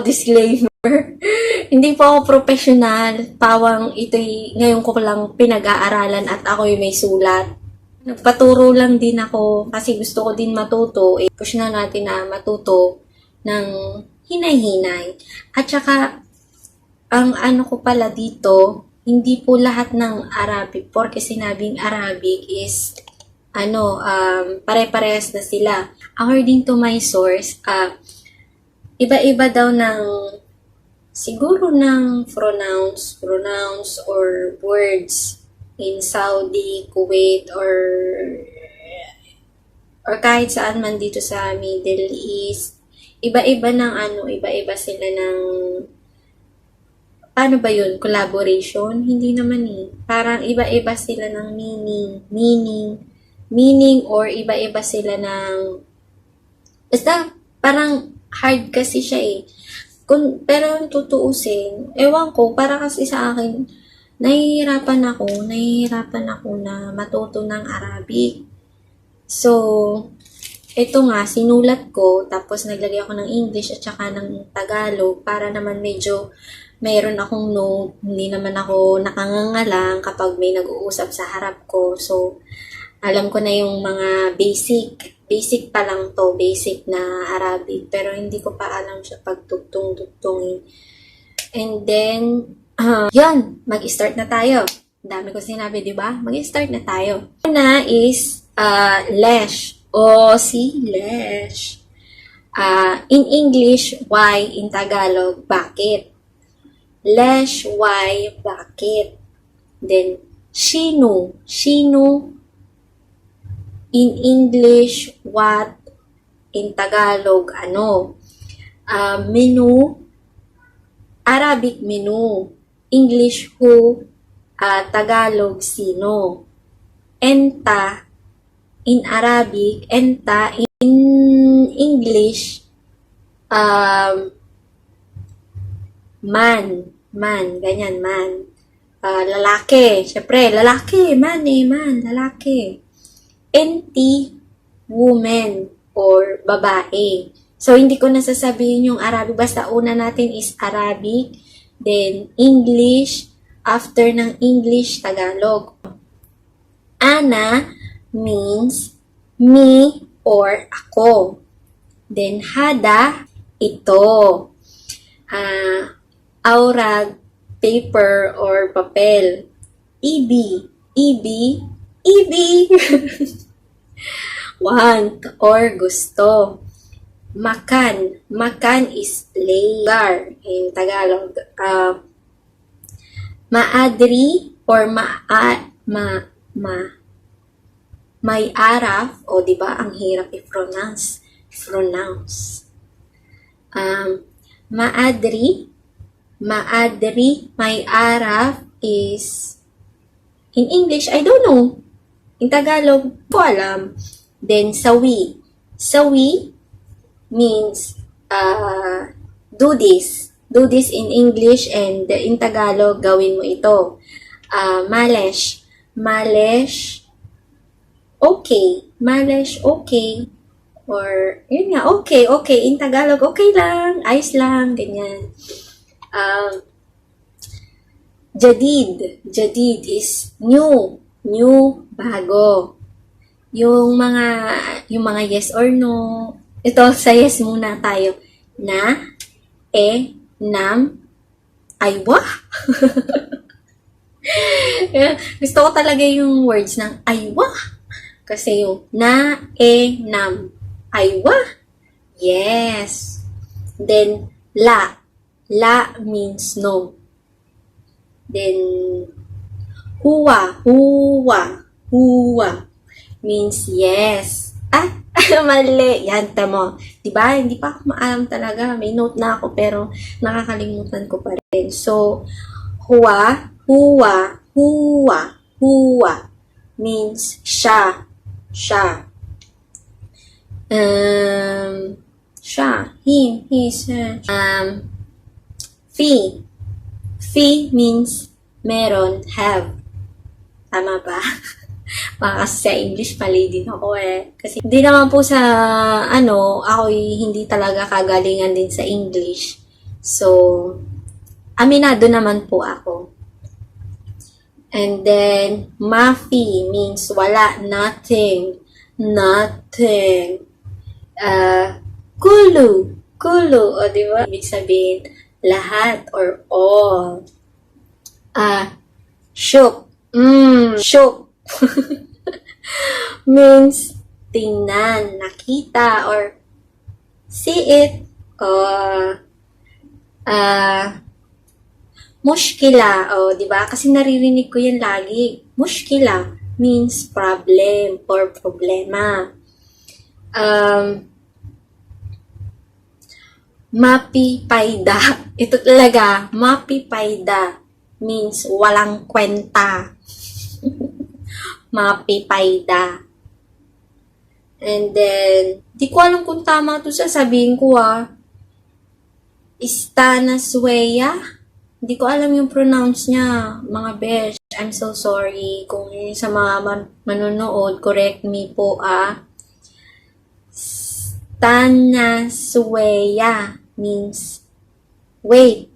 Disclaimer. Hindi po ako professional. Pawang ito'y ngayon ko lang pinag-aaralan at ako'y may sulat. Nagpaturo lang din ako kasi gusto ko din matuto. Push na natin na matuto ng hinay-hinay. At saka, ang ano ko pala dito, hindi po lahat ng Arabic, porque sinabing Arabic is, pare-parehas na sila. According to my source, iba-iba daw ng, siguro ng pronouns or words in Saudi, Kuwait, or kahit saan man dito sa Middle East. Iba-iba ng iba-iba sila ng, paano ba yun? Collaboration? Hindi naman eh. Parang iba-iba sila ng meaning, or iba-iba sila ng, basta parang hard kasi siya eh. Pero tutuusin, ewan ko, para kasi sa akin, nahihirapan ako na matuto ng Arabic. So, ito nga, sinulat ko, tapos naglagay ako ng English at saka ng Tagalog para naman medyo mayroon akong note, hindi naman ako nakangangalang kapag may nag-uusap sa harap ko. So, alam ko na yung mga basic pa lang to, basic na Arabic, pero hindi ko pa alam siya pagtugtong-tugtongin. And then, yan, mag-start na tayo. Dami ko sinabi, di ba? Mag-start na tayo. Una is, lesh, o si lesh. In English, why? In Tagalog, bakit? Lesh, why, bakit? Then, shino, in English, what? In Tagalog, ano? Menu, Arabic menu. English, who? Tagalog, sino? Enta, in Arabic. Enta, in English, man, ganyan, man. Lalaki, syempre, lalaki, man, lalaki. Enti, woman, or babae. So, hindi ko nasasabihin yung Arabic. Basta una natin is Arabic, then English, after ng English, Tagalog. Ana means me or ako. Then, hada, ito. Aurag, paper or papel. Ibi, want or gusto. Makan is layer in Tagalog. Maadri or may araf, o di ba ang hirap i-pronounce. Maadri, may araf is, in English, I don't know. In Tagalog, ko alam. Then, sawi. Sawi means, do this. Do this in English, and in Tagalog, gawin mo ito. Malesh. Okay. Malesh, okay. Or, yun nga, okay. In Tagalog, okay lang. Ayos lang. Ganyan. Jadid is new, bago. Yung mga yes or no. Ito, sa yes muna tayo. Na, nam, aywa. Gusto ko talaga yung words ng aywa. Kasi yung na, nam, aywa. Yes. Then, la means no. Then, huwa means yes. Mali. Yan, tamo. Diba? Hindi pa ako maalam talaga. May note na ako pero nakakalimutan ko pa rin. So, huwa means siya. Him, his, Fi means meron, have. Tama ba? Baka kasi sa English mali din ako eh. Kasi hindi naman po sa, ako'y hindi talaga kagalingan din sa English. So, aminado naman po ako. And then, mafi means wala, nothing. Nothing. Kulu, o di ba? Ibig sabihin, lahat or all. Shook. Shook. Means tingnan, nakita, or see it. Or, mushkila. O, di ba? Kasi naririnig ko yan lagi. Mushkila means problem or problema. Mapipayda. Ito talaga, mapipayda means walang kwenta. Mapipayda. And then, di ko alam kung tama ito sasabihin ko Istanasweya. Hindi ko alam yung pronounce niya, mga besh. I'm so sorry. Kung yun sa mga manonood, correct me po Tanasweya means wait.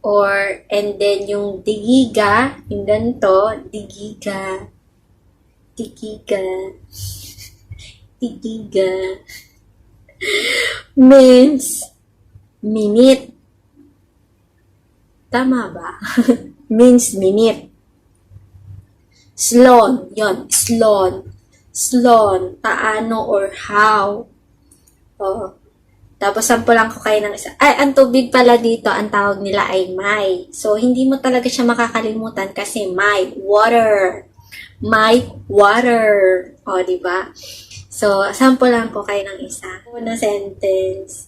Or, and then yung digiga, yung ganito, digiga. Means minute. Tama ba? Means minute. Slon. Yon, slon. Slon. Paano or how. Oh. Tapos, sampulan ko kayo ng isa. Ay, ang tubig pala dito, ang tawag nila ay may. So, hindi mo talaga siya makakalimutan kasi may. Water. May water. O, diba? So, sampulan ko kayo ng isa. Una sentence.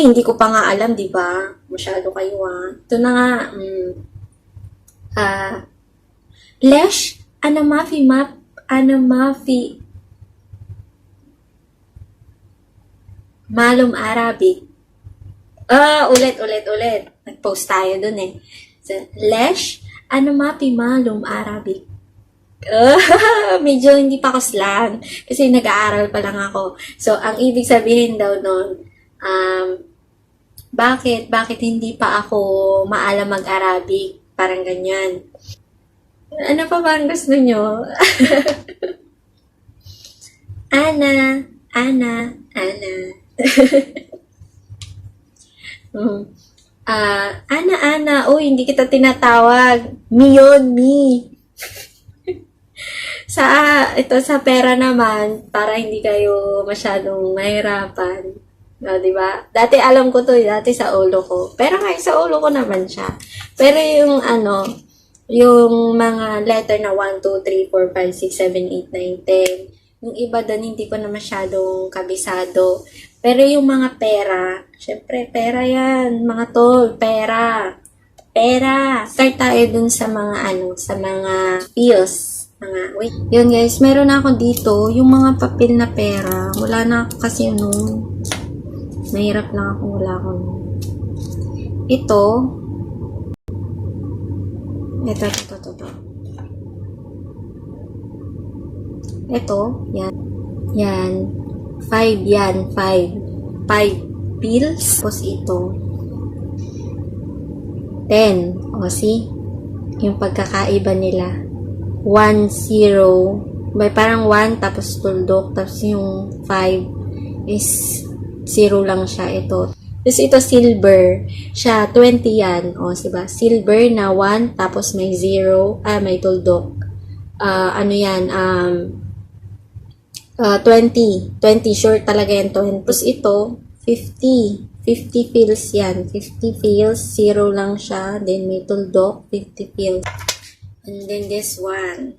Hindi ko pa nga alam, diba? Masyado kayo, Ito na nga, Lesh, anamafi, malum Arabic. Ulit. Nag-post tayo dun eh. So, Lesh, anamafi, malum Arabic. Medyo hindi pa ako slang. Kasi nag-aaral pa lang ako. So, ang ibig sabihin daw nun, bakit hindi pa ako maalam mag-Arabic? Parang ganyan. Ano pa ba ang gusto nyo? Ana. Ana. Hindi kita tinatawag. Me. Sa pera naman, para hindi kayo masyadong mahirapan. No, diba? Dati alam ko to, dati sa ulo ko. Pero ngayon sa ulo ko naman siya. Pero yung yung mga letter na 1, 2, 3, 4, 5, 6, 7, 8, 9, 10. Yung iba doon, hindi ko na masyadong kabisado. Pero yung mga pera, syempre, pera yan. Mga tol, pera. Start tayo dun sa mga sa mga pills. Yun guys, meron na ako dito, yung mga papel na pera. Wala na ako kasi mahirap lang ako, wala ako. Ito. Ito, yan. 5 yan, 5 pills. Tapos ito, 10. See? Yung pagkakaiba nila. 1, 0. May parang 1, tapos tuldok. Tapos yung 5 is 0 lang siya. Ito. Tapos ito, silver. Siya, 20 yan. Diba? Silver na 1, tapos may 0. May tuldok. 20. 20, sure talaga yan. Tapos ito, 50. 50 pills yan. 50 pills, 0 lang siya. Then may tuldok, 50 pills. And then this one,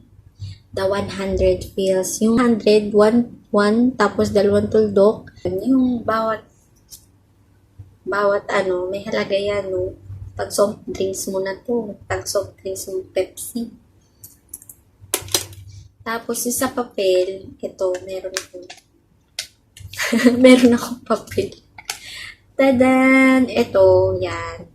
the 100 pills. Yung 100, 1, tapos dalawang tuldok. Yung bawat may halaga yan, no? Pag soft drinks mo na to. Pag soft drinks mo, Pepsi. Tapos, sa papel, ito, meron ako. meron akong papel. Tadan! Ito, yan.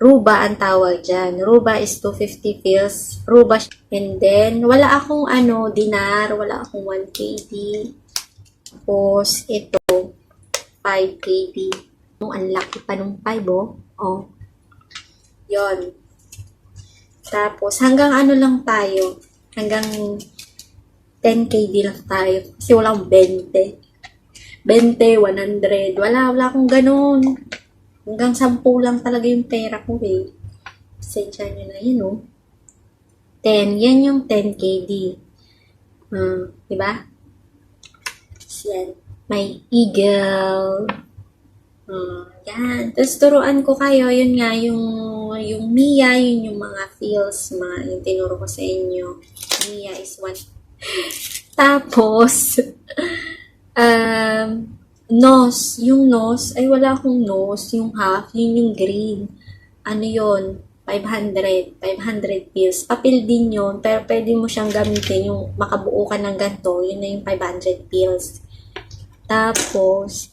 Ruba ang tawag dyan. Ruba is 250 pills. Ruba. And then, wala akong dinar. Wala akong 1 KD. Tapos, ito, 5 KD. Ang laki pa nung 5, oh. Oh. Yon. Tapos, hanggang lang tayo. Hanggang 10 KD lang tayo. Kasi walang 20. 20, 100. Wala akong ganun. Hanggang 10 lang talaga yung pera ko eh. Pasensya nyo na yun, oh. 10. Yan yung 10 KD. Diba? Yan. May eagle. Yan. Tapos turuan ko kayo, yun nga, yung Mia, yun yung mga feels, yung tinuro ko sa inyo. Mia is 1. Tapos, nose. Yung nose, ay wala akong nose. Yung half, yun yung green. Ano yun? 500. 500 pills. Papel din yun, pero pwede mo siyang gamitin yung makabuo ka ng ganito. Yun na yung 500 pills. Tapos,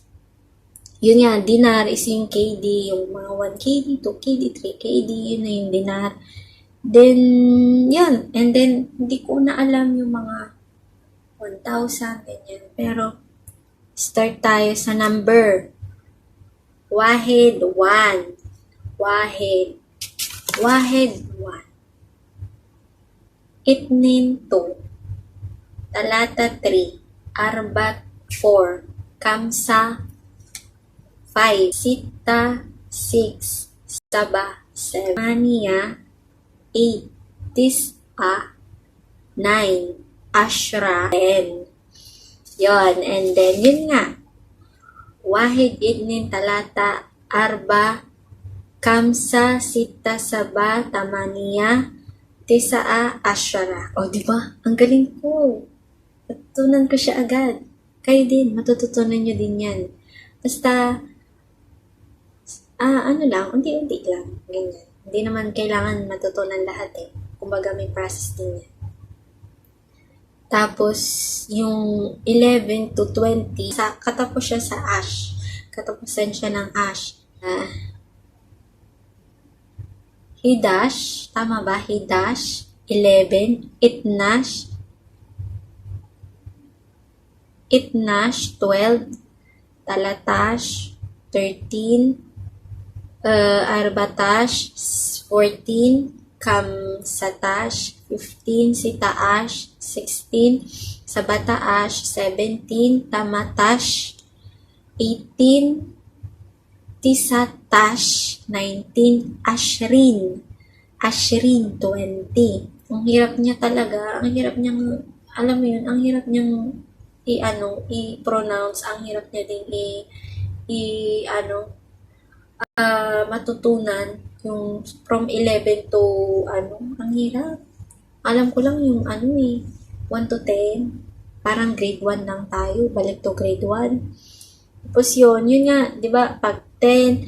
yun yan, dinar is yung KD, yung mga 1 KD, 2 KD, 3 KD, yun na yung dinar. Then, yan. And then, hindi ko na alam yung mga 1,000, ganyan. Pero, start tayo sa number. Wahid 1. Wahid 1. Itnin 2. Talata 3. Arbat 4. Kamsa 5. Sita 6. Saba 7. Mania 8. Tis'a 9. Ashra 10. Yon, and then yun nga. Wahid idnin talata arba kamsa sita saba tamaniya tisaa ashara. O, di ba? Ang galing ko. Matutunan ko siya agad. Kayo din, matututunan nyo din yan. Basta, unti-unti lang. Ganyan. Hindi naman kailangan matutunan lahat eh. Kumbaga may process din yan. Tapos, yung 11 to 20, katapos siya sa ash. Katapusan siya ng ash. Hidash, tama ba? Hidash, 11, Itnash, 12, Talatash, 13, Arbatash, 14, Kamsatash, 15, Sitaash, 16, Sabataash, 17, Tamatash, 18, Tisatash, 19, Ashrin, 20. Ang hirap niya talaga, ang hirap niyang, alam mo yun, ang hirap niyang i-pronounce, ang hirap niya din matutunan yung from 11 to ang hirap. Alam ko lang yung 1 to 10. Parang grade 1 lang tayo, balik to grade 1. Tapos yun nga, 'di ba? Pag 10,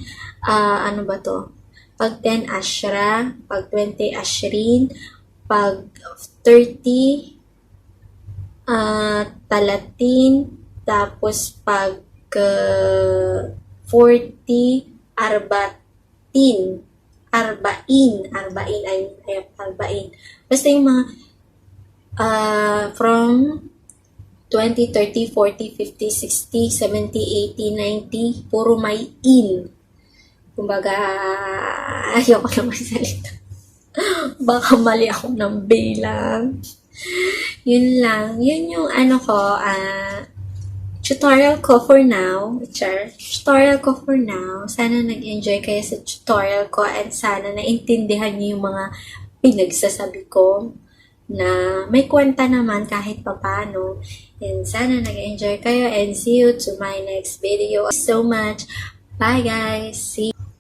Pag 10 Ashra, pag 20 Ashrin, pag 30 Talatin, tapos pag 40 Arbatin. Basta yung mga from 20, 30, 40, 50, 60, 70, 80, 90, puro may in. Kumbaga, ayoko na magsalita. Baka mali ako ng bilang. Yun lang. Yun yung tutorial ko for now. Tutorial ko for now. Sana nag-enjoy kayo sa tutorial ko and sana naintindihan niyo yung mga pinagsasabi ko na may kwenta naman kahit papano. And sana nag-enjoy kayo and see you to my next video. So much. Bye guys. See you.